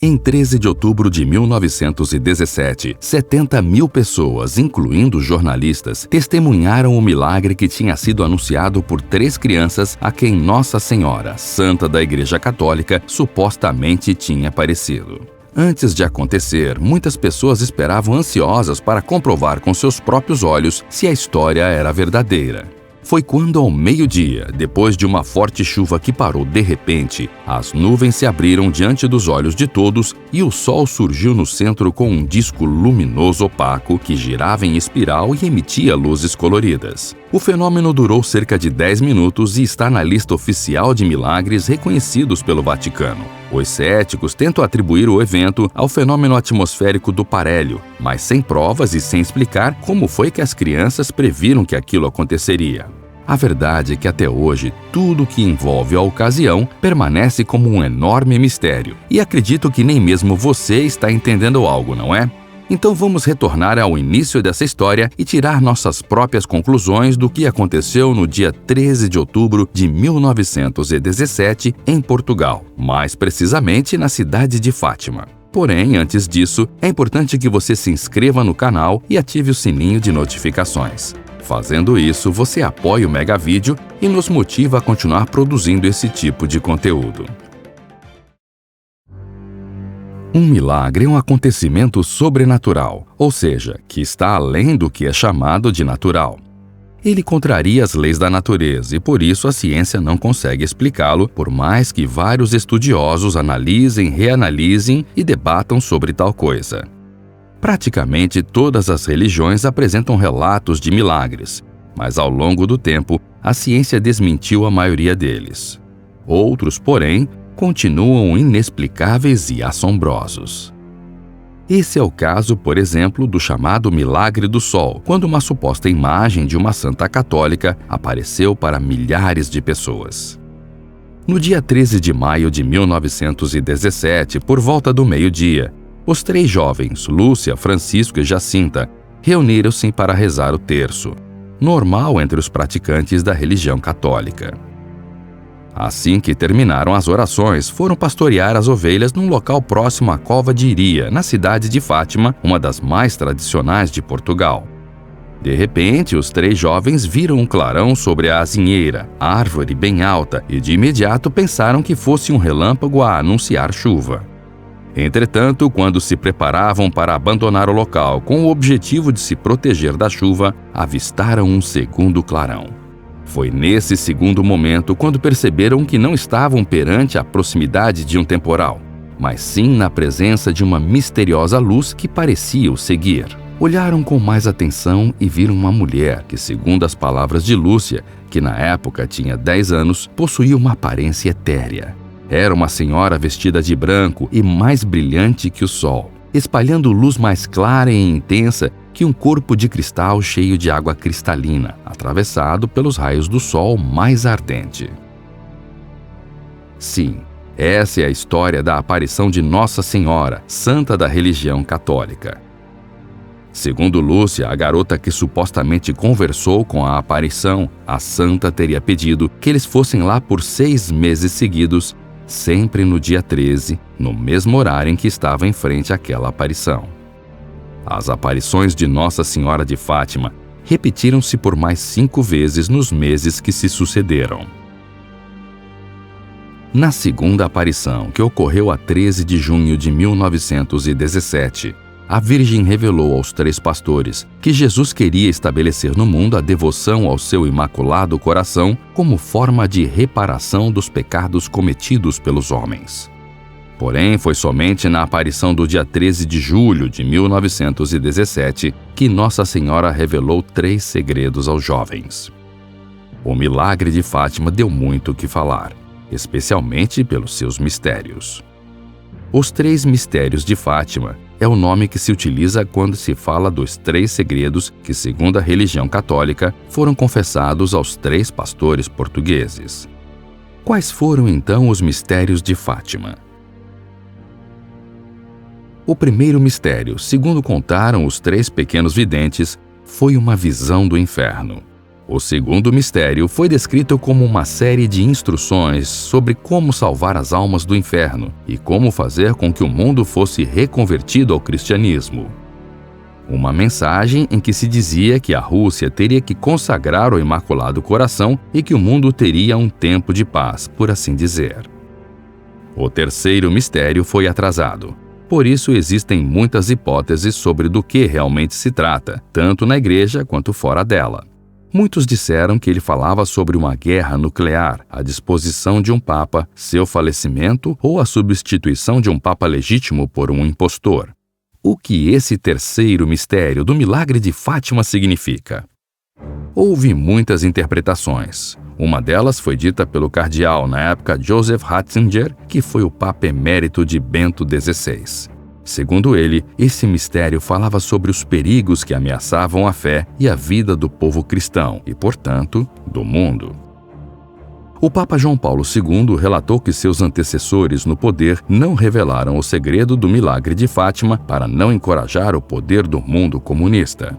Em 13 de outubro de 1917, 70 mil pessoas, incluindo jornalistas, testemunharam o milagre que tinha sido anunciado por 3 crianças a quem Nossa Senhora, Santa da Igreja Católica, supostamente tinha aparecido. Antes de acontecer, muitas pessoas esperavam ansiosas para comprovar com seus próprios olhos se a história era verdadeira. Foi quando, ao meio-dia, depois de uma forte chuva que parou de repente, as nuvens se abriram diante dos olhos de todos e o sol surgiu no centro com um disco luminoso opaco que girava em espiral e emitia luzes coloridas. O fenômeno durou cerca de 10 minutos e está na lista oficial de milagres reconhecidos pelo Vaticano. Os céticos tentam atribuir o evento ao fenômeno atmosférico do parélio, mas sem provas e sem explicar como foi que as crianças previram que aquilo aconteceria. A verdade é que até hoje, tudo que envolve a ocasião permanece como um enorme mistério. E acredito que nem mesmo você está entendendo algo, não é? Então vamos retornar ao início dessa história e tirar nossas próprias conclusões do que aconteceu no dia 13 de outubro de 1917 em Portugal, mais precisamente na cidade de Fátima. Porém, antes disso, é importante que você se inscreva no canal e ative o sininho de notificações. Fazendo isso, você apoia o Mega Vídeo e nos motiva a continuar produzindo esse tipo de conteúdo. Um milagre é um acontecimento sobrenatural, ou seja, que está além do que é chamado de natural. Ele contraria as leis da natureza e por isso a ciência não consegue explicá-lo, por mais que vários estudiosos analisem, reanalisem e debatam sobre tal coisa. Praticamente todas as religiões apresentam relatos de milagres, mas ao longo do tempo a ciência desmentiu a maioria deles. Outros, porém, continuam inexplicáveis e assombrosos. Esse é o caso, por exemplo, do chamado Milagre do Sol, quando uma suposta imagem de uma santa católica apareceu para milhares de pessoas. No dia 13 de maio de 1917, por volta do meio-dia, os 3 jovens, Lúcia, Francisco e Jacinta, reuniram-se para rezar o terço, normal entre os praticantes da religião católica. Assim que terminaram as orações, foram pastorear as ovelhas num local próximo à Cova de Iria, na cidade de Fátima, uma das mais tradicionais de Portugal. De repente, os 3 jovens viram um clarão sobre a azinheira, árvore bem alta, e de imediato pensaram que fosse um relâmpago a anunciar chuva. Entretanto, quando se preparavam para abandonar o local com o objetivo de se proteger da chuva, avistaram um segundo clarão. Foi nesse segundo momento quando perceberam que não estavam perante a proximidade de um temporal, mas sim na presença de uma misteriosa luz que parecia o seguir. Olharam com mais atenção e viram uma mulher que, segundo as palavras de Lúcia, que na época tinha 10 anos, possuía uma aparência etérea. Era uma senhora vestida de branco e mais brilhante que o sol, espalhando luz mais clara e intensa que um corpo de cristal cheio de água cristalina, atravessado pelos raios do sol mais ardente. Sim, essa é a história da aparição de Nossa Senhora, santa da religião católica. Segundo Lúcia, a garota que supostamente conversou com a aparição, a santa teria pedido que eles fossem lá por 6 meses seguidos, sempre no dia 13, no mesmo horário em que estava em frente àquela aparição. As aparições de Nossa Senhora de Fátima repetiram-se por mais 5 vezes nos meses que se sucederam. Na segunda aparição, que ocorreu a 13 de junho de 1917, a Virgem revelou aos 3 pastores que Jesus queria estabelecer no mundo a devoção ao seu Imaculado Coração como forma de reparação dos pecados cometidos pelos homens. Porém, foi somente na aparição do dia 13 de julho de 1917 que Nossa Senhora revelou 3 segredos aos jovens. O milagre de Fátima deu muito o que falar, especialmente pelos seus mistérios. Os 3 mistérios de Fátima é o nome que se utiliza quando se fala dos 3 segredos que, segundo a religião católica, foram confessados aos 3 pastores portugueses. Quais foram então os mistérios de Fátima? O primeiro mistério, segundo contaram os 3 pequenos videntes, foi uma visão do inferno. O segundo mistério foi descrito como uma série de instruções sobre como salvar as almas do inferno e como fazer com que o mundo fosse reconvertido ao cristianismo. Uma mensagem em que se dizia que a Rússia teria que consagrar o Imaculado Coração e que o mundo teria um tempo de paz, por assim dizer. O terceiro mistério foi atrasado. Por isso existem muitas hipóteses sobre do que realmente se trata, tanto na igreja quanto fora dela. Muitos disseram que ele falava sobre uma guerra nuclear, a disposição de um papa, seu falecimento ou a substituição de um papa legítimo por um impostor. O que esse terceiro mistério do milagre de Fátima significa? Houve muitas interpretações. Uma delas foi dita pelo cardeal na época Joseph Ratzinger, que foi o papa emérito de Bento XVI. Segundo ele, esse mistério falava sobre os perigos que ameaçavam a fé e a vida do povo cristão e, portanto, do mundo. O Papa João Paulo II relatou que seus antecessores no poder não revelaram o segredo do milagre de Fátima para não encorajar o poder do mundo comunista.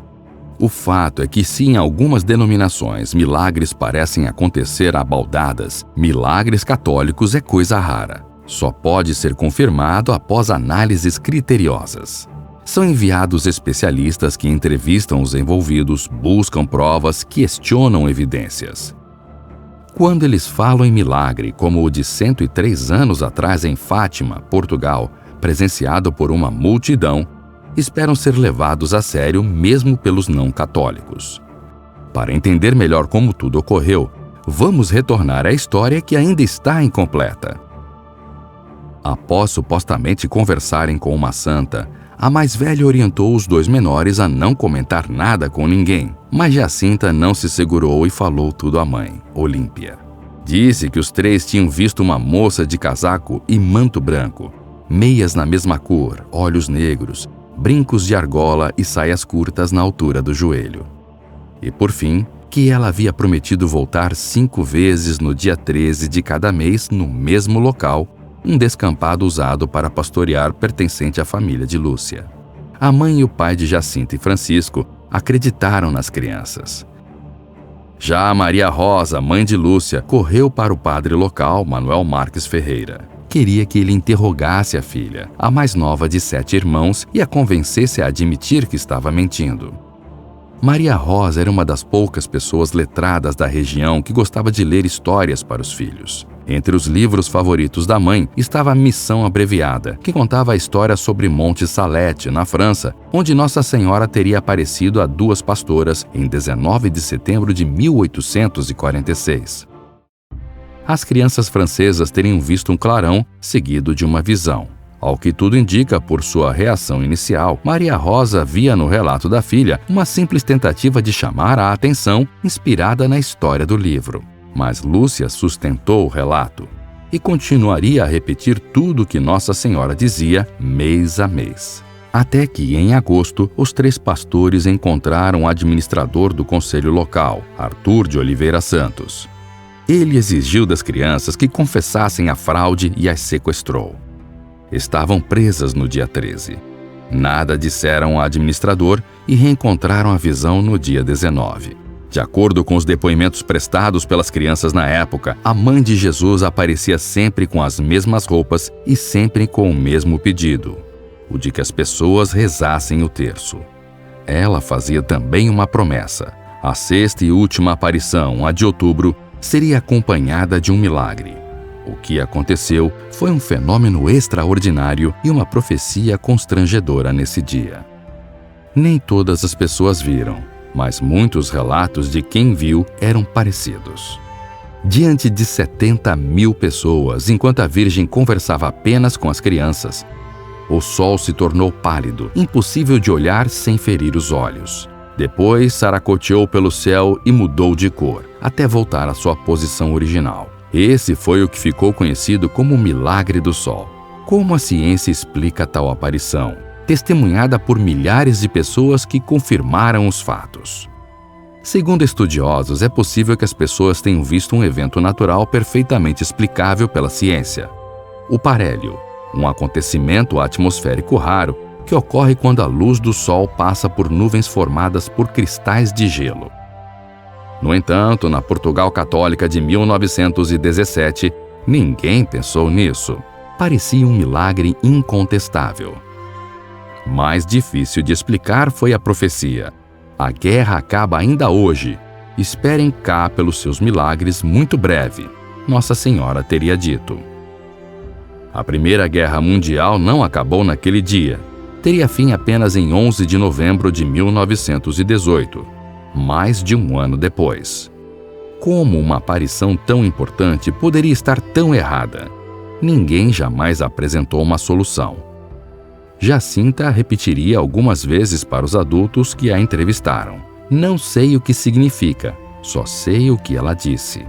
O fato é que se em algumas denominações milagres parecem acontecer a baldadas, milagres católicos é coisa rara. Só pode ser confirmado após análises criteriosas. São enviados especialistas que entrevistam os envolvidos, buscam provas, questionam evidências. Quando eles falam em milagre, como o de 103 anos atrás em Fátima, Portugal, presenciado por uma multidão, esperam ser levados a sério mesmo pelos não católicos. Para entender melhor como tudo ocorreu, vamos retornar à história que ainda está incompleta. Após supostamente conversarem com uma santa, a mais velha orientou os dois menores a não comentar nada com ninguém, mas Jacinta não se segurou e falou tudo à mãe, Olímpia. Disse que os três tinham visto uma moça de casaco e manto branco, meias na mesma cor, olhos negros, brincos de argola e saias curtas na altura do joelho. E por fim, que ela havia prometido voltar 5 vezes no dia 13 de cada mês no mesmo local, um descampado usado para pastorear pertencente à família de Lúcia. A mãe e o pai de Jacinta e Francisco acreditaram nas crianças. Já a Maria Rosa, mãe de Lúcia, correu para o padre local, Manuel Marques Ferreira. Queria que ele interrogasse a filha, a mais nova de 7 irmãos, e a convencesse a admitir que estava mentindo. Maria Rosa era uma das poucas pessoas letradas da região que gostava de ler histórias para os filhos. Entre os livros favoritos da mãe estava a Missão Abreviada, que contava a história sobre Monte Salete, na França, onde Nossa Senhora teria aparecido a 2 pastoras em 19 de setembro de 1846. As crianças francesas teriam visto um clarão seguido de uma visão. Ao que tudo indica por sua reação inicial, Maria Rosa via no relato da filha uma simples tentativa de chamar a atenção inspirada na história do livro. Mas Lúcia sustentou o relato e continuaria a repetir tudo o que Nossa Senhora dizia mês a mês. Até que, em agosto, os 3 pastores encontraram o administrador do conselho local, Arthur de Oliveira Santos. Ele exigiu das crianças que confessassem a fraude e as sequestrou. Estavam presas no dia 13. Nada disseram ao administrador e reencontraram a visão no dia 19. De acordo com os depoimentos prestados pelas crianças na época, a mãe de Jesus aparecia sempre com as mesmas roupas e sempre com o mesmo pedido, o de que as pessoas rezassem o terço. Ela fazia também uma promessa. A 6ª e última aparição, a de outubro, seria acompanhada de um milagre. O que aconteceu foi um fenômeno extraordinário e uma profecia constrangedora nesse dia. Nem todas as pessoas viram, mas muitos relatos de quem viu eram parecidos. Diante de 70.000 pessoas, enquanto a Virgem conversava apenas com as crianças, o sol se tornou pálido, impossível de olhar sem ferir os olhos. Depois, saracoteou pelo céu e mudou de cor, até voltar à sua posição original. Esse foi o que ficou conhecido como o Milagre do Sol. Como a ciência explica tal aparição? Testemunhada por milhares de pessoas que confirmaram os fatos. Segundo estudiosos, é possível que as pessoas tenham visto um evento natural perfeitamente explicável pela ciência. O parélio, um acontecimento atmosférico raro que ocorre quando a luz do Sol passa por nuvens formadas por cristais de gelo. No entanto, na Portugal católica de 1917, ninguém pensou nisso. Parecia um milagre incontestável. Mais difícil de explicar foi a profecia. A guerra acaba ainda hoje. Esperem cá pelos seus milagres muito breve, Nossa Senhora teria dito. A Primeira Guerra Mundial não acabou naquele dia. Teria fim apenas em 11 de novembro de 1918, mais de um ano depois. Como uma aparição tão importante poderia estar tão errada? Ninguém jamais apresentou uma solução. Jacinta repetiria algumas vezes para os adultos que a entrevistaram. Não sei o que significa, só sei o que ela disse.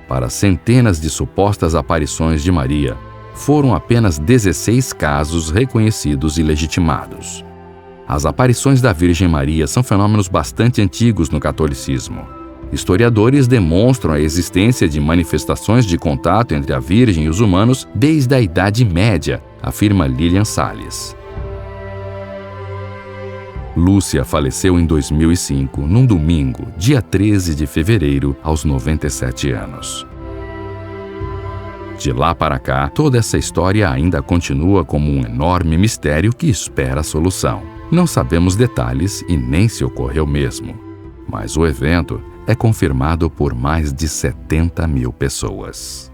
Para centenas de supostas aparições de Maria, foram apenas 16 casos reconhecidos e legitimados. As aparições da Virgem Maria são fenômenos bastante antigos no catolicismo. Historiadores demonstram a existência de manifestações de contato entre a Virgem e os humanos desde a Idade Média, afirma Lilian Salles. Lúcia faleceu em 2005, num domingo, dia 13 de fevereiro, aos 97 anos. De lá para cá, toda essa história ainda continua como um enorme mistério que espera a solução. Não sabemos detalhes e nem se ocorreu mesmo, mas o evento é confirmado por mais de 70 mil pessoas.